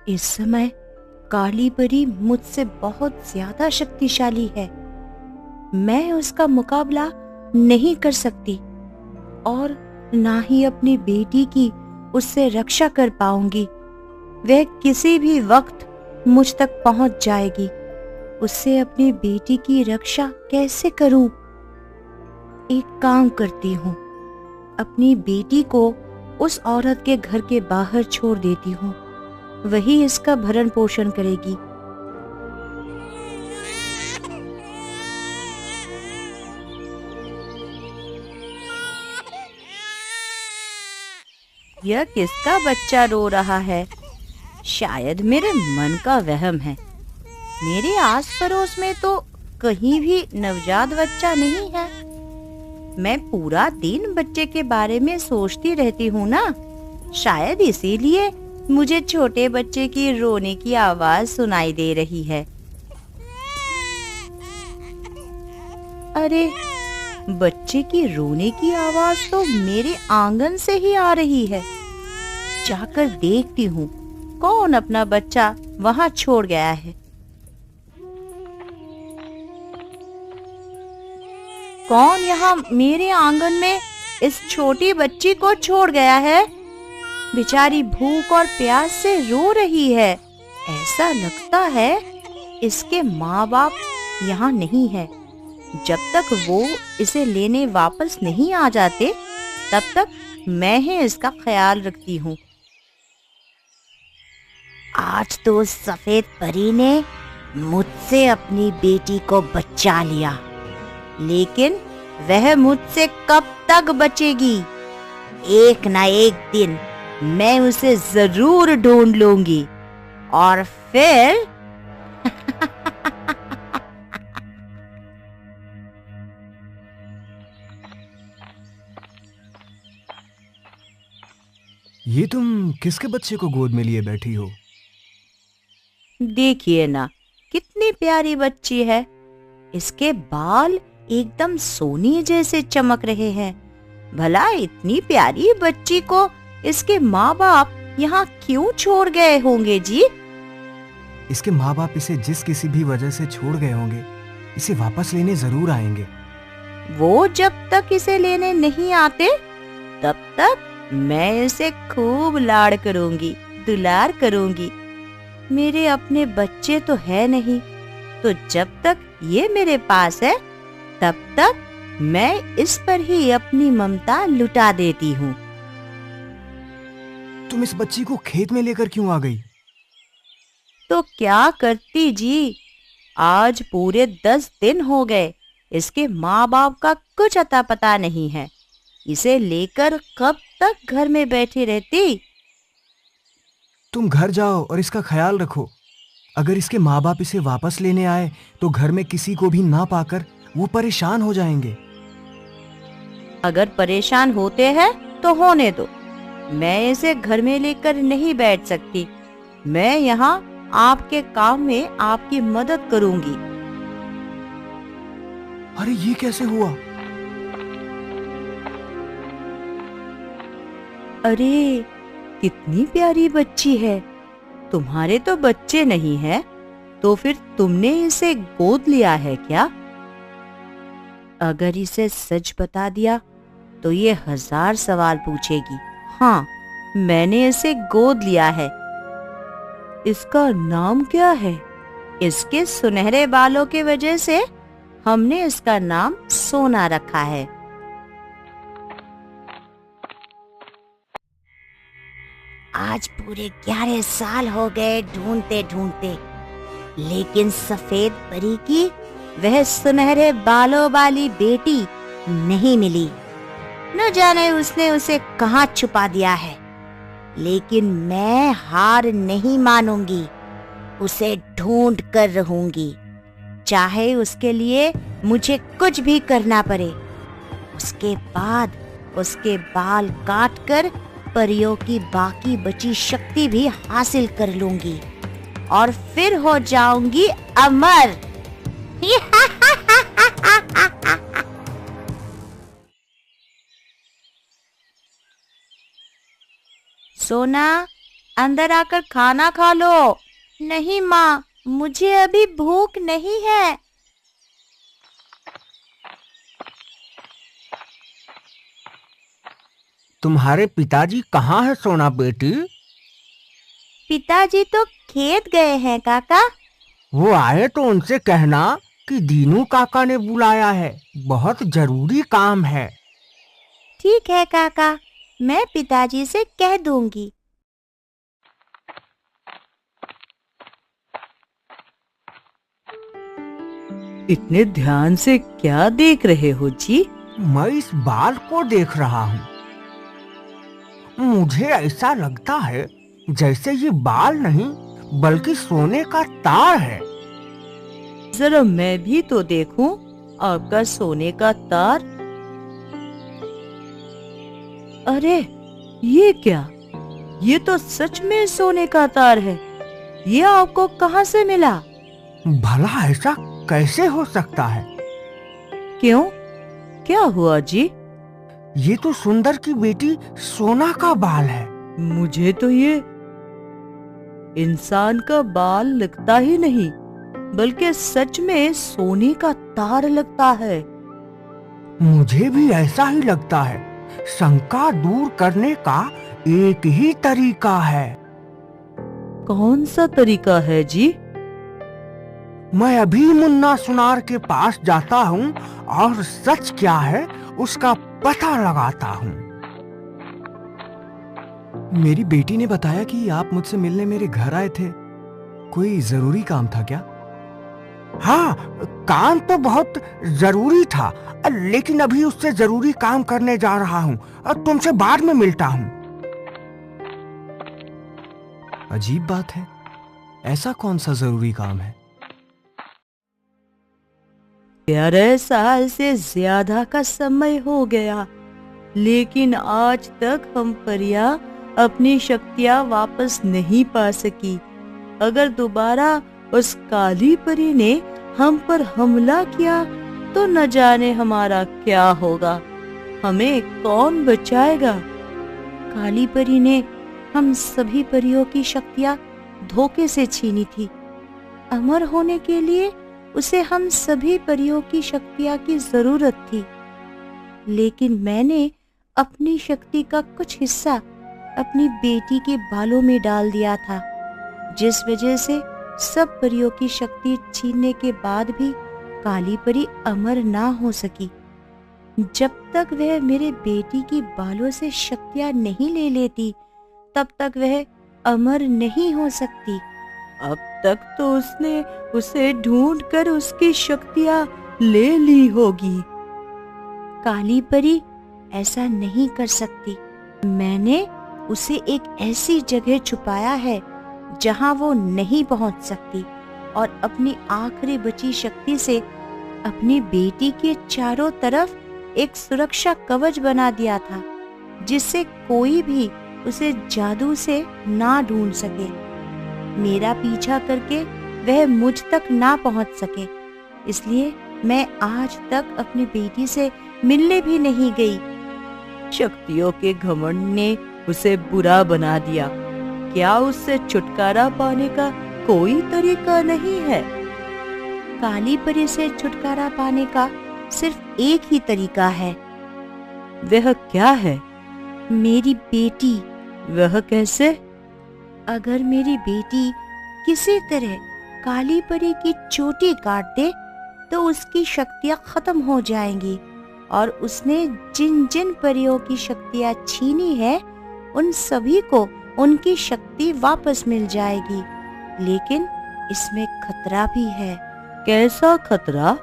इस समय काली परी मुझसे बहुत ज्यादा शक्तिशाली है। मैं उसका मुकाबला नहीं कर सकती और ना ही अपनी बेटी की उससे रक्षा कर पाऊंगी। वह किसी भी वक्त मुझ तक पहुंच जाएगी। उससे अपनी बेटी की रक्षा कैसे करूं? एक काम करती हूँ, अपनी बेटी को उस औरत के घर के बाहर छोड़ देती हूँ। वही इसका भरण पोषण करेगी। यह किसका बच्चा रो रहा है? शायद मेरे मन का वहम है। मेरे आस पड़ोस में तो कहीं भी नवजात बच्चा नहीं है। मैं पूरा दिन बच्चे के बारे में सोचती रहती हूँ ना, शायद इसीलिए मुझे छोटे बच्चे की रोने की आवाज सुनाई दे रही है। अरे, बच्चे की रोने की आवाज तो मेरे आंगन से ही आ रही है। जाकर देखती हूँ कौन अपना बच्चा वहाँ छोड़ गया है। कौन यहाँ मेरे आंगन में इस छोटी बच्ची को छोड़ गया है? बेचारी भूख और प्यास से रो रही है। ऐसा लगता है इसके माँ बाप यहाँ नहीं है। जब तक वो इसे लेने वापस नहीं आ जाते, तब तक मैं ही इसका ख्याल रखती हूँ। आज तो सफेद परी ने मुझसे अपनी बेटी को बचा लिया, लेकिन वह मुझसे कब तक बचेगी? एक ना एक दिन मैं उसे जरूर ढूंढ लूंगी और फिर ये तुम किसके बच्चे को गोद में लिए बैठी हो? देखिए ना, कितनी प्यारी बच्ची है। इसके बाल एकदम सोने जैसे चमक रहे हैं। भला इतनी प्यारी बच्ची को इसके माँ बाप यहाँ क्यों छोड़ गए होंगे जी? इसके माँ बाप इसे जिस किसी भी वजह से छोड़ गए होंगे, इसे वापस लेने जरूर आएंगे। वो जब तक इसे लेने नहीं आते, तब तक मैं इसे खूब लाड़ करूंगी, दुलार करूंगी। मेरे अपने बच्चे तो है नहीं, तो जब तक ये मेरे पास है, तब तक मैं इस पर ही अपनी ममता लुटा देती हूँ। तुम इस बच्ची को खेत में लेकर क्यों आ गई? तो क्या करती जी, आज पूरे 10 दिन हो गए। इसके माँ बाप का कुछ अता पता नहीं है। इसे लेकर कब तक घर में बैठी रहती? तुम घर जाओ और इसका ख्याल रखो। अगर इसके माँ बाप इसे वापस लेने आए तो घर में किसी को भी ना पाकर वो परेशान हो जाएंगे। अगर परेशान होते हैं तो होने दो। मैं इसे घर में लेकर नहीं बैठ सकती। मैं यहाँ आपके काम में आपकी मदद करूंगी। अरे ये कैसे हुआ? अरे, कितनी प्यारी बच्ची है। तुम्हारे तो बच्चे नहीं है, तो फिर तुमने इसे गोद लिया है क्या? अगर इसे सच बता दिया तो ये 1000 सवाल पूछेगी। हाँ, मैंने इसे गोद लिया है। इसका नाम क्या है? इसके सुनहरे बालों की वजह से हमने इसका नाम सोना रखा है। आज पूरे 11 साल हो गए ढूंढते ढूंढते, लेकिन सफेद परी की वह सुनहरे बालों वाली बेटी नहीं मिली। न जाने उसने उसे कहाँ छुपा दिया है। लेकिन मैं हार नहीं मानूंगी, उसे ढूंढ कर रहूंगी, चाहे उसके लिए मुझे कुछ भी करना पड़े। उसके बाद उसके बाल काटकर परियों की बाकी बची शक्ति भी हासिल कर लूंगी और फिर हो जाऊंगी अमर। सोना, अंदर आकर खाना खा लो। नहीं माँ, मुझे अभी भूख नहीं है। तुम्हारे पिताजी कहाँ है सोना बेटी? पिताजी तो खेत गए हैं काका। वो आए तो उनसे कहना कि दीनू काका ने बुलाया है, बहुत जरूरी काम है। ठीक है काका, मैं पिताजी से कह दूंगी। इतने ध्यान से क्या देख रहे हो जी? मैं इस बाल को देख रहा हूँ। मुझे ऐसा लगता है जैसे ये बाल नहीं बल्कि सोने का तार है। जरा मैं भी तो देखूं आपका सोने का तार। अरे ये क्या? ये तो सच में सोने का तार है। ये आपको कहाँ से मिला? भला ऐसा कैसे हो सकता है? क्यों, क्या हुआ जी? ये तो सुंदर की बेटी सोना का बाल है। मुझे तो ये इंसान का बाल लगता ही नहीं, बल्कि सच में सोने का तार लगता है। मुझे भी ऐसा ही लगता है। शंका दूर करने का एक ही तरीका है। कौन सा तरीका है जी? मैं अभी मुन्ना सुनार के पास जाता हूँ और सच क्या है उसका पता लगाता हूँ। मेरी बेटी ने बताया कि आप मुझसे मिलने मेरे घर आए थे। कोई जरूरी काम था क्या? हाँ, काम तो बहुत जरूरी था, लेकिन अभी उससे जरूरी काम करने जा रहा हूँ और तुमसे बाद में मिलता हूँ। अजीब बात है, ऐसा कौन सा जरूरी काम है? 11 साल से ज्यादा का समय हो गया, लेकिन आज तक हम परियां अपनी शक्तियां वापस नहीं पा सकी। अगर दोबारा उस काली परी ने हम पर हमला किया तो न जाने हमारा क्या होगा। हमें कौन बचाएगा? काली परी ने हम सभी परियों की शक्तियां धोखे से छीनी थी। अमर होने के लिए उसे हम सभी परियों की शक्तियां की जरूरत थी, लेकिन मैंने अपनी शक्ति का कुछ हिस्सा अपनी बेटी के बालों में डाल दिया था, जिस वजह से सब परियों की शक्ति छीनने के बाद भी काली परी अमर ना हो सकी। जब तक वह मेरे बेटी की बालों से शक्तियां नहीं ले लेती, तब तक वह अमर नहीं हो सकती। अब तक तो उसने उसे ढूंढकर उसकी शक्तियां ले ली होगी। काली परी ऐसा नहीं कर सकती। मैंने उसे एक ऐसी जगह छुपाया है जहां वो नहीं पहुंच सकती, और अपनी आखिरी बची शक्ति से अपनी बेटी के चारों तरफ एक सुरक्षा कवच बना दिया था, जिससे कोई भी उसे जादू से ना ढूंढ सके, मेरा पीछा करके वह मुझ तक ना पहुंच सके। इसलिए मैं आज तक अपनी बेटी से मिलने भी नहीं गई। शक्तियों के घमंड ने उसे बुरा बना दिया। क्या उससे छुटकारा पाने का कोई तरीका नहीं है? काली परी से छुटकारा पाने का सिर्फ एक ही तरीका है। वह क्या है? मेरी बेटी। वह कैसे? अगर मेरी बेटी किसी तरह काली परी की चोटी काट दे तो उसकी शक्तियां खत्म हो जाएंगी, और उसने जिन जिन परियों की शक्तियां छीनी है उन सभी को उनकी शक्ति वापस मिल जाएगी। लेकिन इसमें खतरा भी है। कैसा खतरा?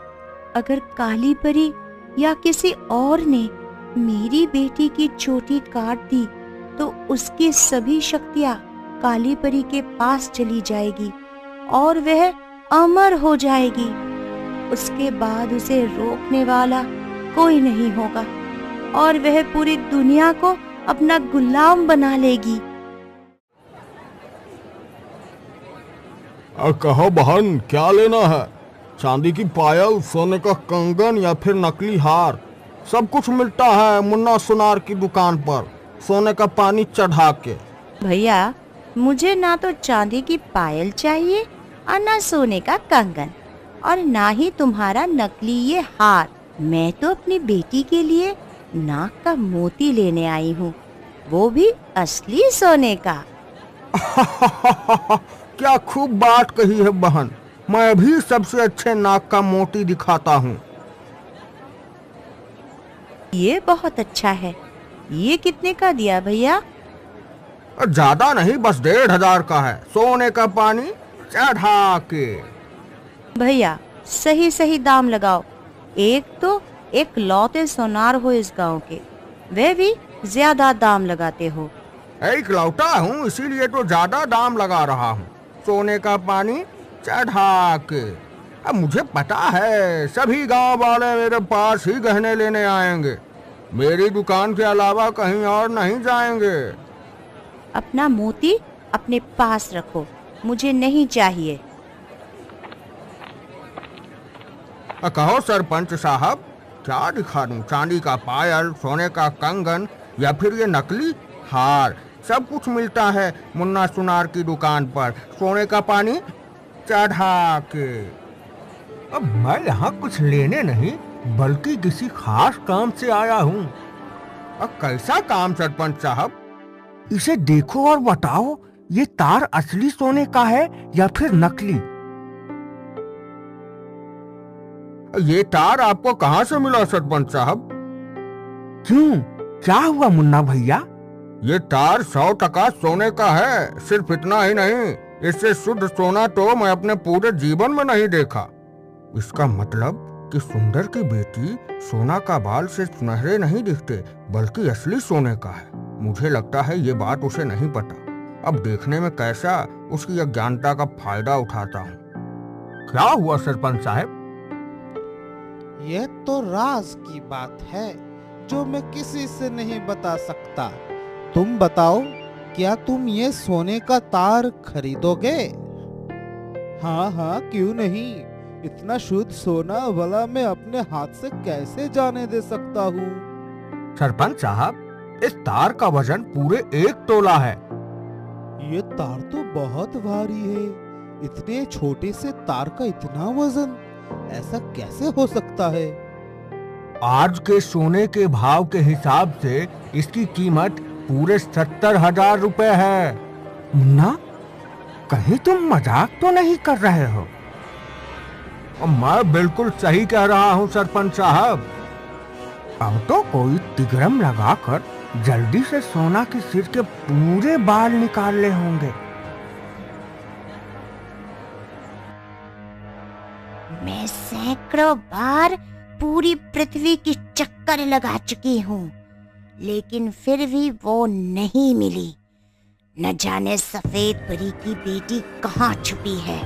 अगर काली परी या किसी और ने मेरी बेटी की चोटी काट दी तो उसकी सभी शक्तियां काली परी के पास चली जाएगी और वह अमर हो जाएगी। उसके बाद उसे रोकने वाला कोई नहीं होगा और वह पूरी दुनिया को अपना गुलाम बना लेगी। कहो बहन, क्या लेना है? चांदी की पायल, सोने का कंगन या फिर नकली हार? सब कुछ मिलता है मुन्ना सुनार की दुकान पर, सोने का पानी चढ़ा के। भैया, मुझे ना तो चांदी की पायल चाहिए और ना सोने का कंगन, और ना ही तुम्हारा नकली ये हार। मैं तो अपनी बेटी के लिए नाक का मोती लेने आई हूँ, वो भी असली सोने का। क्या खूब बात कही है बहन, मैं भी सबसे अच्छे नाक का मोती दिखाता हूँ। ये बहुत अच्छा है। ये कितने का दिया भैया? ज्यादा नहीं, बस 1500 का है, सोने का पानी चढ़ा के। भैया सही सही दाम लगाओ। एक तो एक लौते सोनार हो इस गांव के, वे भी ज्यादा दाम लगाते हो। एक लौटा हूँ इसीलिए तो ज्यादा दाम लगा रहा हूँ। सोने का पानी चढ़ा के। अब मुझे पता है सभी गांव वाले मेरे पास ही गहने लेने आएंगे, मेरी दुकान के अलावा कहीं और नहीं जाएंगे। अपना मोती अपने पास रखो, मुझे नहीं चाहिए। कहो सरपंच साहब, क्या दिखा दूं? चांदी का पायल, सोने का कंगन या फिर ये नकली हार? सब कुछ मिलता है मुन्ना सुनार की दुकान पर, सोने का पानी चढ़ा के। अब मैं यहाँ कुछ लेने नहीं बल्कि किसी खास काम से आया हूँ। अब कैसा काम सरपंच साहब? इसे देखो और बताओ, ये तार असली सोने का है या फिर नकली? ये तार आपको कहाँ से मिला सरपंच साहब? क्यों, क्या हुआ मुन्ना भैया? ये तार 100% सोने का है। सिर्फ इतना ही नहीं, इससे शुद्ध सोना तो मैं अपने पूरे जीवन में नहीं देखा। इसका मतलब कि सुंदर की बेटी सोना का बाल से सुनहरे नहीं दिखते बल्कि असली सोने का है। मुझे लगता है ये बात उसे नहीं पता। अब देखने में कैसा उसकी अज्ञानता का फायदा उठाता हूँ। क्या हुआ सरपंच साहब? यह तो राज की बात है जो मैं किसी से नहीं बता सकता। तुम बताओ, क्या तुम ये सोने का तार खरीदोगे? हाँ हाँ, क्यों नहीं। इतना शुद्ध सोना भला मैं अपने हाथ से कैसे जाने दे सकता हूँ? सरपंच साहब, इस तार का वजन पूरे 1 तोला है। ये तार तो बहुत भारी है। इतने छोटे से तार का इतना वजन, ऐसा कैसे हो सकता है? आज के सोने के भाव के हिसाब से इसकी कीमत पूरे 70,000 रुपए है। मुन्ना, कहीं तुम मजाक तो नहीं कर रहे हो? मैं बिल्कुल सही कह रहा हूँ सरपंच साहब। अब तो कोई तिगरम लगाकर जल्दी से सोना के सिर के पूरे बाल निकालने होंगे। मैं सैकड़ों बार पूरी पृथ्वी की चक्कर लगा चुकी हूँ, लेकिन फिर भी वो नहीं मिली। न जाने सफेद परी की बेटी कहाँ छुपी है।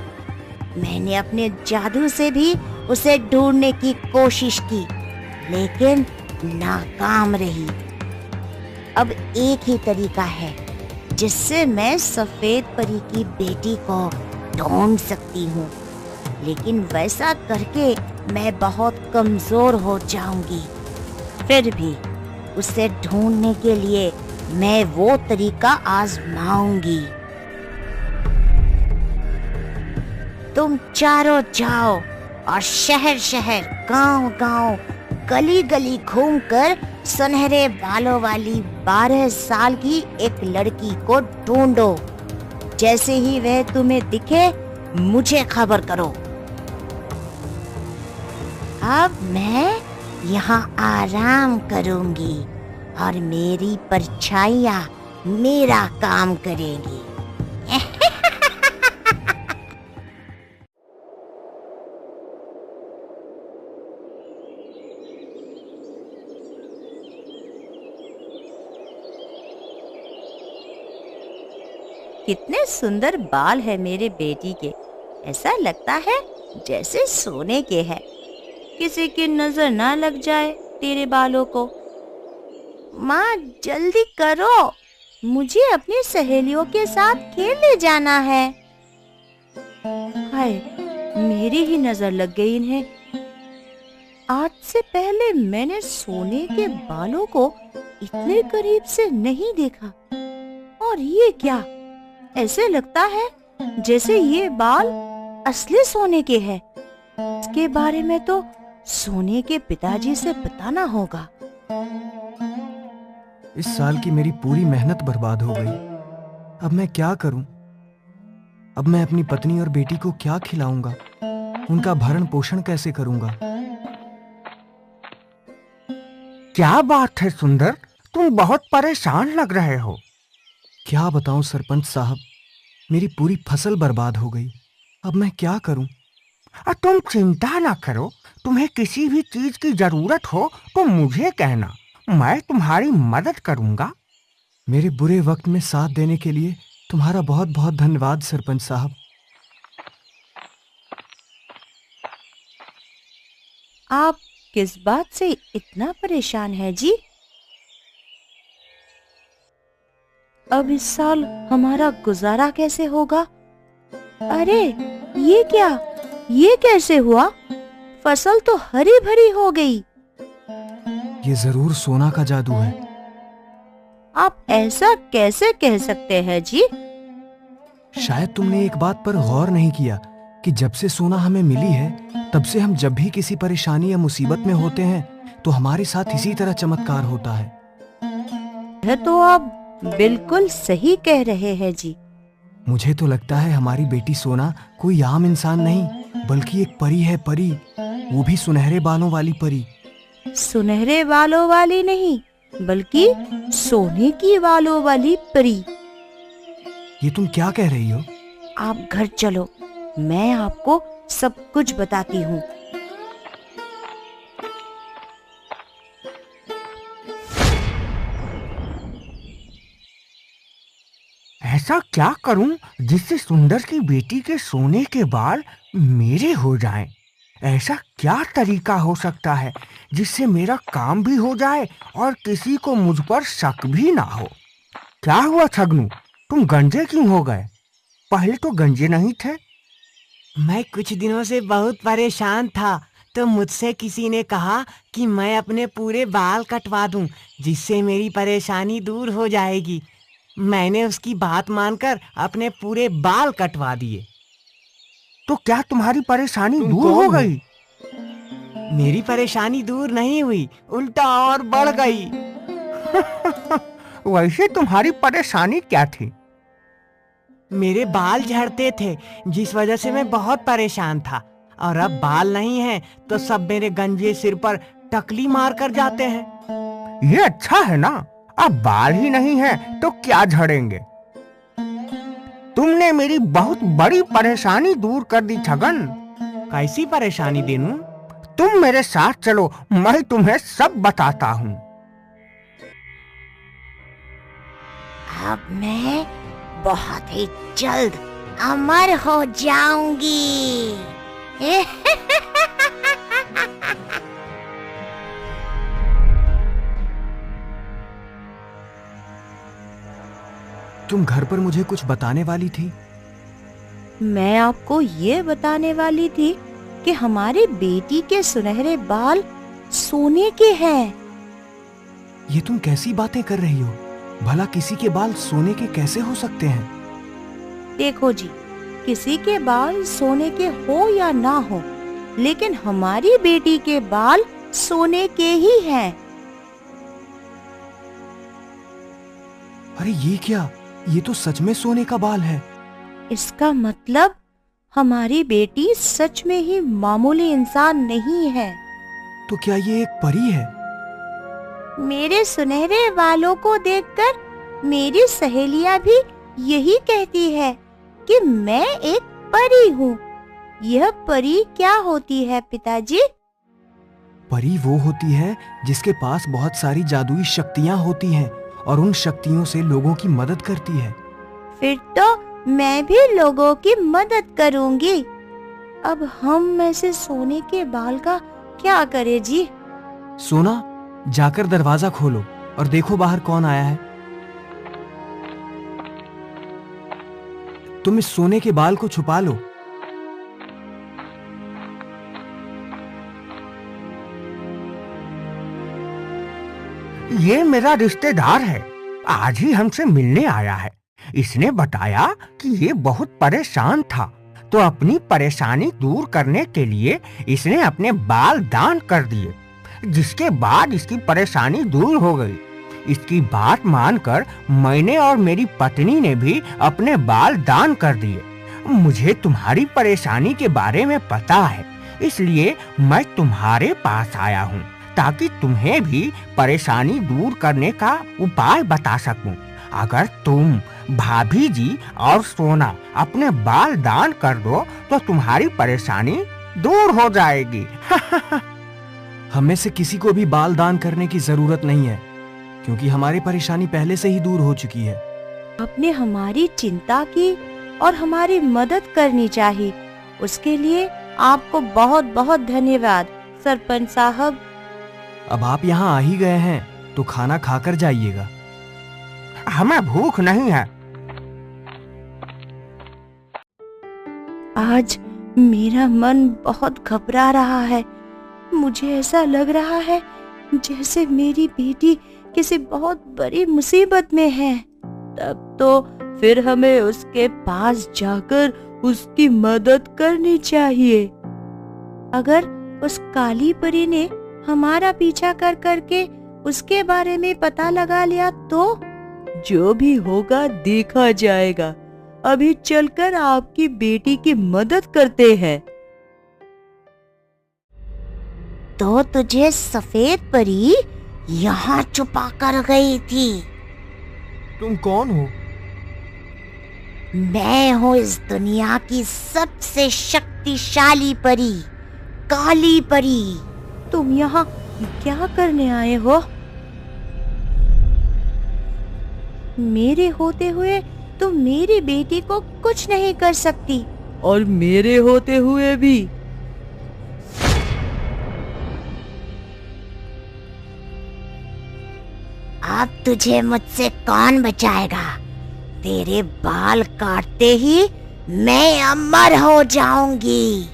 मैंने अपने जादू से भी उसे ढूंढने की कोशिश की, लेकिन नाकाम रही। अब एक ही तरीका है जिससे मैं सफेद परी की बेटी को ढूंढ सकती हूँ, लेकिन वैसा करके मैं बहुत कमजोर हो जाऊंगी। फिर भी उसे ढूंढने के लिए मैं वो तरीका आजमाऊंगी। तुम चारों जाओ और शहर शहर, गांव गांव, गली गली घूमकर सुनहरे बालों वाली 12 साल की एक लड़की को ढूंढो। जैसे ही वह तुम्हें दिखे मुझे खबर करो। अब मैं यहाँ आराम करूंगी और मेरी परछाइयाँ मेरा काम करेंगी। कितने सुंदर बाल है मेरे बेटी के। ऐसा लगता है जैसे सोने के हैं। किसी की नजर ना लग जाए तेरे बालों को। माँ जल्दी करो, मुझे अपनी सहेलियों के साथ खेलने जाना है। हाय, मेरी ही नजर लग गई इन्हें। आज से पहले मैंने सोने के बालों को इतने करीब से नहीं देखा। और ये क्या, ऐसे लगता है जैसे ये बाल असली सोने के हैं। इसके बारे में तो सोने के पिताजी से बताना होगा। इस साल की मेरी पूरी मेहनत बर्बाद हो गई। अब मैं क्या करूं? अब मैं अपनी पत्नी और बेटी को क्या खिलाऊंगा? उनका भरण पोषण कैसे करूंगा? क्या बात है सुंदर, तुम बहुत परेशान लग रहे हो। क्या बताऊं सरपंच साहब, मेरी पूरी फसल बर्बाद हो गई। अब मैं क्या करूं? तुम चिंता ना करो, तुम्हें किसी भी चीज की जरूरत हो तो मुझे कहना, मैं तुम्हारी मदद करूंगा। मेरे बुरे वक्त में साथ देने के लिए तुम्हारा बहुत बहुत धन्यवाद सरपंच साहब। आप किस बात से इतना परेशान है जी? अब इस साल हमारा गुजारा कैसे होगा? अरे ये क्या, ये कैसे हुआ? फसल तो हरी भरी हो गई। ये जरूर सोना का जादू है। आप ऐसा कैसे कह सकते हैं जी? शायद तुमने एक बात पर गौर नहीं किया कि जब से सोना हमें मिली है, तब से हम जब भी किसी परेशानी या मुसीबत में होते हैं तो हमारे साथ इसी तरह चमत्कार होता है। यह तो आप बिल्कुल सही कह रहे हैं जी। मुझे तो लगता है हमारी बेटी सोना कोई आम इंसान नहीं, बल्कि एक परी है, परी। वो भी सुनहरे बालों वाली परी। सुनहरे बालों वाली नहीं, बल्कि सोने की बालों वाली परी। ये तुम क्या कह रही हो? आप घर चलो, मैं आपको सब कुछ बताती हूँ। ऐसा क्या करूं जिससे सुंदर की बेटी के सोने के बाल मेरे हो जाएं? ऐसा क्या तरीका हो सकता है जिससे मेरा काम भी हो जाए और किसी को मुझ पर शक भी ना हो? क्या हुआ छगनू, तुम गंजे क्यों हो गए? पहले तो गंजे नहीं थे। मैं कुछ दिनों से बहुत परेशान था, तो मुझसे किसी ने कहा कि मैं अपने पूरे बाल कटवा दूं, जिससे मेरी परेशानी दूर हो जाएगी। मैंने उसकी बात मानकर अपने पूरे बाल कटवा दिए। तो क्या तुम्हारी परेशानी दूर हो गई? मेरी परेशानी दूर नहीं हुई, उल्टा और बढ़ गई। वैसे तुम्हारी परेशानी क्या थी? मेरे बाल झड़ते थे, जिस वजह से मैं बहुत परेशान था। और अब बाल नहीं है तो सब मेरे गंजे सिर पर टकली मार कर जाते हैं। ये अच्छा है ना, अब बाल ही नहीं है तो क्या झड़ेंगे। तुमने मेरी बहुत बड़ी परेशानी दूर कर दी छगन। कैसी परेशानी देनू? तुम मेरे साथ चलो, मैं तुम्हें सब बताता हूँ। अब मैं बहुत ही जल्द अमर हो जाऊंगी। तुम घर पर मुझे कुछ बताने वाली थी? मैं आपको ये बताने वाली थी कि हमारी बेटी के सुनहरे बाल सोने के हैं। ये तुम कैसी बातें कर रही हो? भला किसी के बाल सोने के कैसे हो सकते हैं? देखो जी, किसी के बाल सोने के हो या ना हो, लेकिन हमारी बेटी के बाल सोने के ही हैं। अरे ये क्या, ये तो सच में सोने का बाल है। इसका मतलब हमारी बेटी सच में ही मामूली इंसान नहीं है। तो क्या ये एक परी है? मेरे सुनहरे बालों को देखकर मेरी सहेलियां भी यही कहती है कि मैं एक परी हूँ। यह परी क्या होती है पिताजी? परी वो होती है जिसके पास बहुत सारी जादुई शक्तियाँ होती हैं और उन शक्तियों से लोगों की मदद करती है। फिर तो मैं भी लोगों की मदद करूंगी। अब हम में से सोने के बाल का क्या करें जी? सोना, जाकर दरवाजा खोलो और देखो बाहर कौन आया है। तुम इस सोने के बाल को छुपा लो। ये मेरा रिश्तेदार है, आज ही हमसे मिलने आया है। इसने बताया कि ये बहुत परेशान था, तो अपनी परेशानी दूर करने के लिए इसने अपने बाल दान कर दिए, जिसके बाद इसकी परेशानी दूर हो गई। इसकी बात मानकर मैंने और मेरी पत्नी ने भी अपने बाल दान कर दिए। मुझे तुम्हारी परेशानी के बारे में पता है, इसलिए मैं तुम्हारे पास आया हूँ ताकि तुम्हें भी परेशानी दूर करने का उपाय बता सकूं। अगर तुम, भाभी जी और सोना अपने बाल दान कर दो तो तुम्हारी परेशानी दूर हो जाएगी। हमें से किसी को भी बाल दान करने की जरूरत नहीं है, क्योंकि हमारी परेशानी पहले से ही दूर हो चुकी है। आपने हमारी चिंता की और हमारी मदद करनी चाहिए, उसके लिए आपको बहुत बहुत धन्यवाद सरपंच साहब। अब आप यहाँ आ ही गए हैं तो खाना खाकर जाइएगा। हमें भूख नहीं है। आज मेरा मन बहुत घबरा रहा है। मुझे ऐसा लग रहा है जैसे मेरी बेटी किसी बहुत बड़ी मुसीबत में है। तब तो फिर हमें उसके पास जाकर उसकी मदद करनी चाहिए। अगर उस काली परी ने हमारा पीछा कर करके उसके बारे में पता लगा लिया तो जो भी होगा देखा जाएगा। अभी चलकर आपकी बेटी की मदद करते हैं। तो तुझे सफेद परी यहाँ छुपा कर गई थी। तुम कौन हो? मैं हूँ इस दुनिया की सबसे शक्तिशाली परी, काली परी। तुम यहाँ क्या करने आए हो? मेरे होते हुए तुम मेरी बेटी को कुछ नहीं कर सकती, और मेरे होते हुए भी। अब तुझे मुझसे कौन बचाएगा? तेरे बाल काटते ही मैं अमर हो जाऊंगी।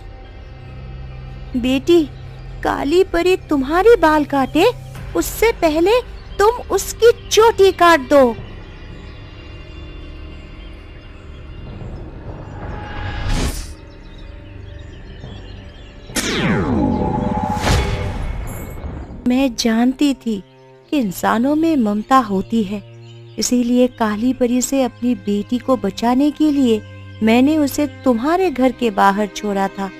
बेटी, काली परी तुम्हारी बाल काटे उससे पहले तुम उसकी चोटी काट दो। मैं जानती थी कि इंसानों में ममता होती है, इसीलिए काली परी से अपनी बेटी को बचाने के लिए मैंने उसे तुम्हारे घर के बाहर छोड़ा था।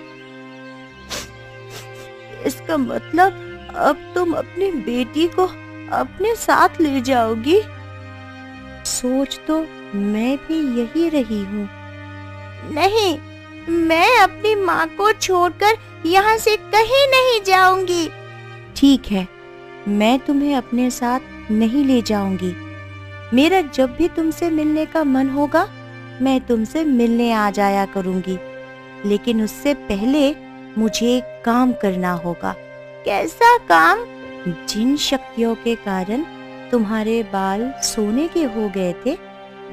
इसका मतलब अब तुम अपनी बेटी को अपने साथ ले जाओगी? सोच तो मैं भी यही रही हूँ। नहीं, मैं अपनी माँ को छोड़कर यहाँ से कहीं नहीं जाऊंगी। ठीक है, मैं तुम्हें अपने साथ नहीं ले जाऊंगी। मेरा जब भी तुमसे मिलने का मन होगा मैं तुमसे मिलने आ जाया करूंगी, लेकिन उससे पहले मुझे एक काम करना होगा। कैसा काम? जिन शक्तियों के कारण तुम्हारे बाल सोने के हो गए थे,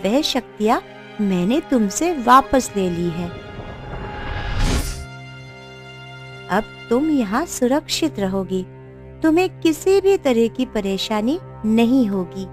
वह शक्तियां मैंने तुमसे वापस ले ली है। अब तुम यहाँ सुरक्षित रहोगी, तुम्हें किसी भी तरह की परेशानी नहीं होगी।